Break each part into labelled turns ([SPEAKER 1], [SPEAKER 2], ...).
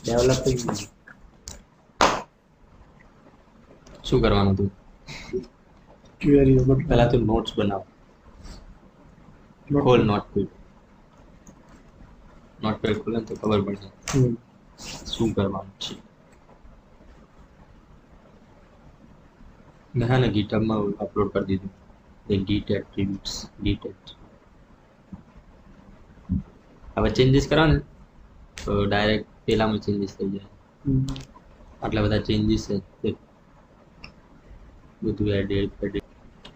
[SPEAKER 1] Developing શું કરવાનું તું?
[SPEAKER 2] ક્વેરી
[SPEAKER 1] પહેલા તું નોટ્સ બનાવ, ખોલ નોટપેડ. નોટપેડ ખોલે તો ખબર પડશે શું કરવાનું છે. મેં ને ગીટહબમાં અપલોડ કરી દીધું એ ગીટ એટ્રીબ્યુટ્સ ગીટ. હવે ચેન્જીસ કરવા ને તો ડાયરેક્ટ પેલામાં ચેન્જીસ થઈ જાય. આટલા બધા ચેન્જીસ છે તે બધું એડિટ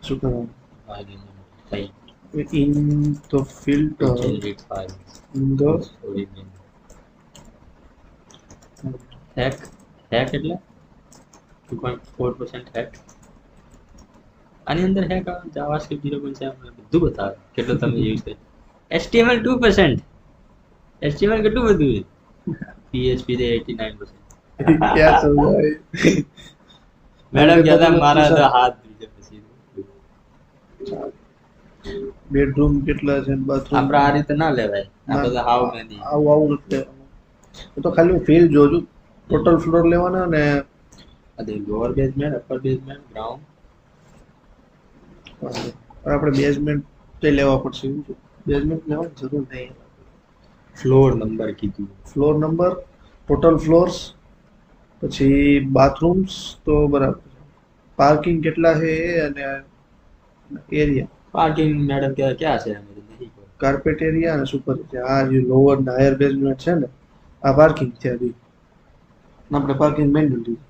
[SPEAKER 2] શું કરવાનું?
[SPEAKER 1] થઈ
[SPEAKER 2] in the filter
[SPEAKER 1] generate file
[SPEAKER 2] in the
[SPEAKER 1] origin hack એટલે 2.4% hack. આની અંદર hack જાવાસ્ક્રિપ્ટ 0.7 બધું બતાવે કેટલો તમે યુઝ કર્યો. HTML 2%, HTML કેટલું બધું છે. PHP દે 89%.
[SPEAKER 2] क्या चल रहा है?
[SPEAKER 1] મેડમ કહેતા મારા તો હાથ ધ્રુજે પછી
[SPEAKER 2] બેડરૂમ કેટલા છે બાથરૂમ
[SPEAKER 1] આપણે આ રીતે ના લેવાય. આપણે તો હાવ મેની
[SPEAKER 2] આવું નથી. તો ખાલી ફીલ જોજો. ટોટલ ફ્લોર લેવાના ને
[SPEAKER 1] lower basement, upper basement, ground.
[SPEAKER 2] આપણે બેઝમેન્ટ તે લેવા પડશે. એવું છે બેઝમેન્ટ લેવાની જરૂર નહીં.
[SPEAKER 1] ફ્લોર નંબર કીધું.
[SPEAKER 2] ફ્લોર નંબર, ટોટલ ફ્લોર્સ, પછી બાથરૂમ્સ તો બરાબર. પાર્કિંગ કેટલા છે અને એરિયા.
[SPEAKER 1] પાર્કિંગ મેડમ ક્યાં છે?
[SPEAKER 2] કાર્પેટ એરિયા અને સુપર એરિયા. આ જે લોઅર ને હાયર બેઝમેન્ટ છે ને આ પાર્કિંગ છે. આપણે પાર્કિંગ મેન્યુઅલ લીધું.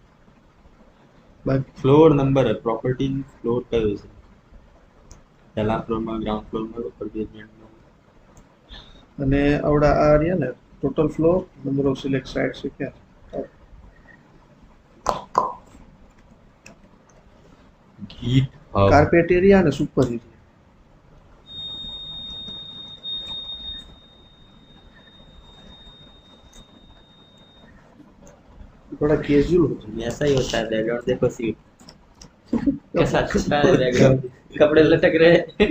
[SPEAKER 2] બાકી
[SPEAKER 1] ફ્લોર નંબર પ્રોપર્ટી ફ્લોર કયો છે? પહેલા ફ્લોરમાં, ગ્રાઉન્ડ ફ્લોરમાં, અપર બેઝમેન્ટમાં.
[SPEAKER 2] અને આવડા આ રહ્યા ને total floor, number of select sites છે ક્યાં?
[SPEAKER 1] ગીટ
[SPEAKER 2] કાર્પેટ એરિયા અને સુપર એરિયા. थोड़ा कैजुअल हो जाए.
[SPEAKER 1] ऐसा ही होता है. बैकग्राउंड देखो सी कैसा अच्छा है बैकग्राउंड. कपड़े लटक रहे हैं.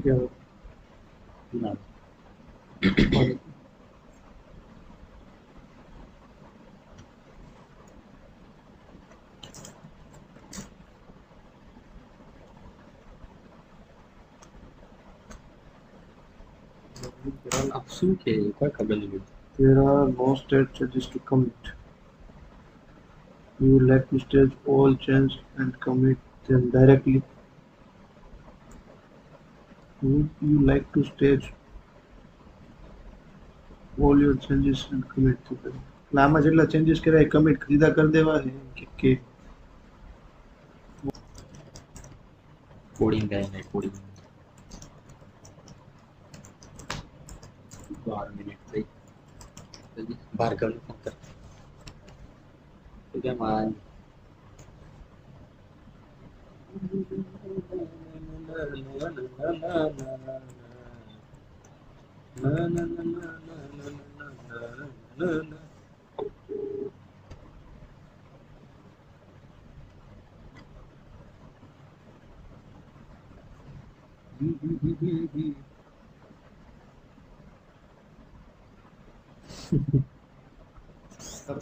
[SPEAKER 2] क्या
[SPEAKER 1] ना अब શું કે કોઈ ખબર નહીં પડતી.
[SPEAKER 2] There are no state changes to commit. You would like to stage all changes and commit them directly. Would you like to stage all your changes and commit to them? એટલે આમાં જેટલા ચેન્જીસ કર્યા એ commit સીધા કરી દેવા છે કે
[SPEAKER 1] coding કાંઈ નહીં કોડિંગ 12 મિનિટ થઈ. ભાર્ગવને ફોન કર. તો કેમ આ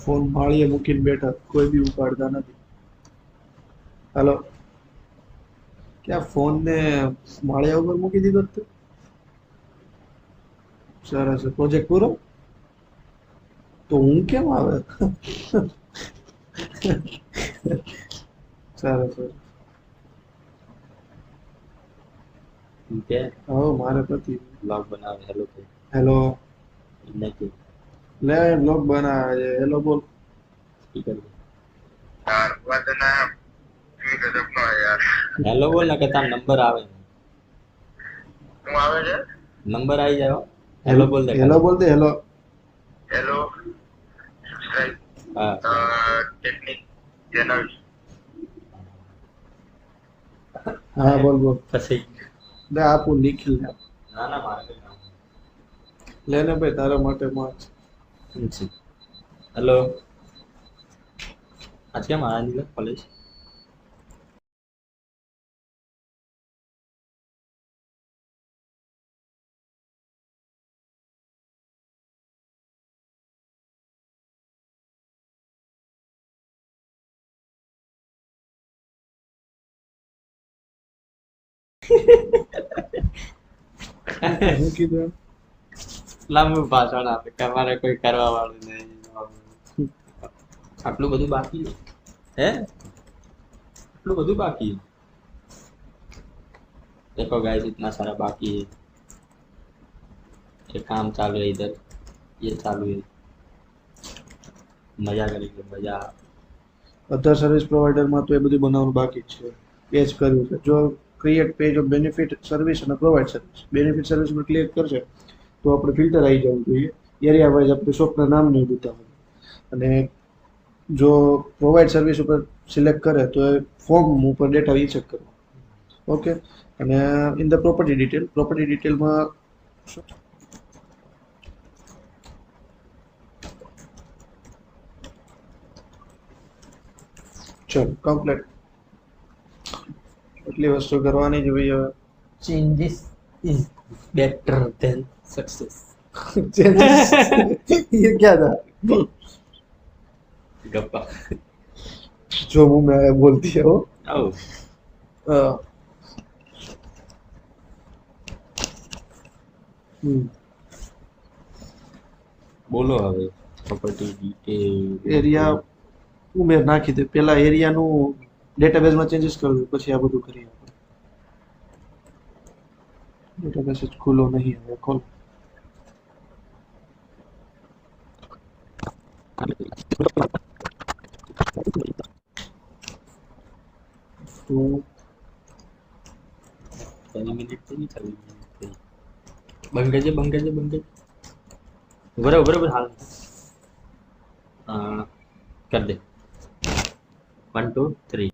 [SPEAKER 2] ફોન માળીએ મૂકીને બેઠા, કોઈ બી ઉપાડતા નથી. હાલો, ક્યાં ફોન ને માળિયા ઉપર મૂકી દીધો તે? સરસ. પ્રોજેક્ટ પૂરો? તો હું કેમ આવે? સરસ સરસ.
[SPEAKER 1] કે
[SPEAKER 2] હવે મારે પતિ
[SPEAKER 1] બ્લોગ બનાવે. હેલો કે
[SPEAKER 2] હેલો
[SPEAKER 1] નથી
[SPEAKER 2] લે બ્લોગ બનાવે છે. હેલો બોલ.
[SPEAKER 1] સ્પીકર હેલો બોલ ને કે તાર નંબર આવે.
[SPEAKER 3] શું આવે છે?
[SPEAKER 1] નંબર આવી જાય. હેલો બોલ દે.
[SPEAKER 2] હેલો બોલ દે. હેલો
[SPEAKER 3] હેલો સબસ્ક્રાઇબ
[SPEAKER 1] હા
[SPEAKER 3] ટેકનિક ચેનલ.
[SPEAKER 2] હા બોલ બોલ.
[SPEAKER 1] પછી
[SPEAKER 2] લે આપું નિખિલ ને.
[SPEAKER 1] ના ના મારે કઈ કામ
[SPEAKER 2] લે ને ભાઈ તારા માટે માર્ચ.
[SPEAKER 1] નથી. હેલો આજ કેમ આયા નહીં કોલેજ?
[SPEAKER 2] હું કીધું એમ?
[SPEAKER 1] લાંબુ ભાષણ આપે કે અમારે કોઈ કરવા વાળું નહીં. આટલું બધું બાકી છે. હે આટલું બધું बाकी है. देखो गाइस इतना सारा बाकी है. ये काम चालू है इधर, ये चालू है. मजा करेंगे मजा.
[SPEAKER 2] અધર સર્વિસ પ્રોવાઈડરમાં તો એ બધું બનાવવાનું બાકી જ છે. પેજ કર્યું છે. જો create page of benefit service અને પ્રોવાઈડ સર્વિસ, બેનિફિટ સર્વિસ પર ક્લિક કરશે તો આપણે ફિલ્ટર આવી જવું જોઈએ. એરિયા વાઇઝ આપણે શોપના નામ નહીં બતાવવાનું. અને જો પ્રોવાઈડ સર્વિસ ઉપર સિલેક્ટ કરે તો એ ફોર્મ ઉપર ડેટા ઇન્સર્ટ કરવાનો. ઓકે. અને ઇન ધ પ્રોપર્ટી ડિટેલમાં ચલો કમ્પ્લીટ. એટલી વસ્તુ કરવાની જ ભાઈ હવે.
[SPEAKER 1] Changes is better than success.
[SPEAKER 2] ये क्या था?
[SPEAKER 1] गप्पा.
[SPEAKER 2] जो मुंह में आया बोलती है वो.
[SPEAKER 1] आओ. બોલો હવે પ્રોપર્ટી ડિટેલ
[SPEAKER 2] એરિયા ઉમેર નાખી દે. પેલા એરિયાનું ડેટાબેઝમાં ચેન્જીસ કરવું, પછી આ બધું કરીએ. ડેટાબેઝ જ ખુલ્લો નહીં હવે. ખોલ. તો
[SPEAKER 1] મિનિટ થઈ બંધ બરાબર હાલ કર દે 1 2 3.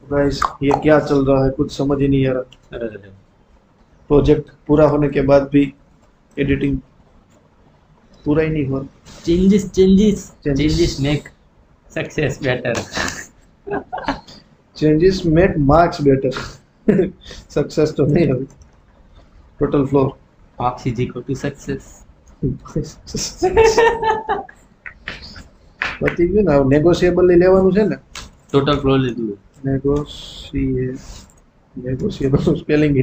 [SPEAKER 2] गाइस ये क्या चल रहा है, कुछ समझ ही नहीं आ रहा.
[SPEAKER 1] अरे
[SPEAKER 2] प्रोजेक्ट पूरा होने के बाद भी एडिटिंग पूरा ही नहीं हुआ.
[SPEAKER 1] Changes make success better.
[SPEAKER 2] Changes make marks better. Success तो नहीं अभी. Total floor
[SPEAKER 1] marks is equal to success.
[SPEAKER 2] પતી ગયું ને. હવે નેગોશિયેબલ લેવાનું છે ને.
[SPEAKER 1] ટોટલ ફ્લોર લીધું.
[SPEAKER 2] Negotiable spelling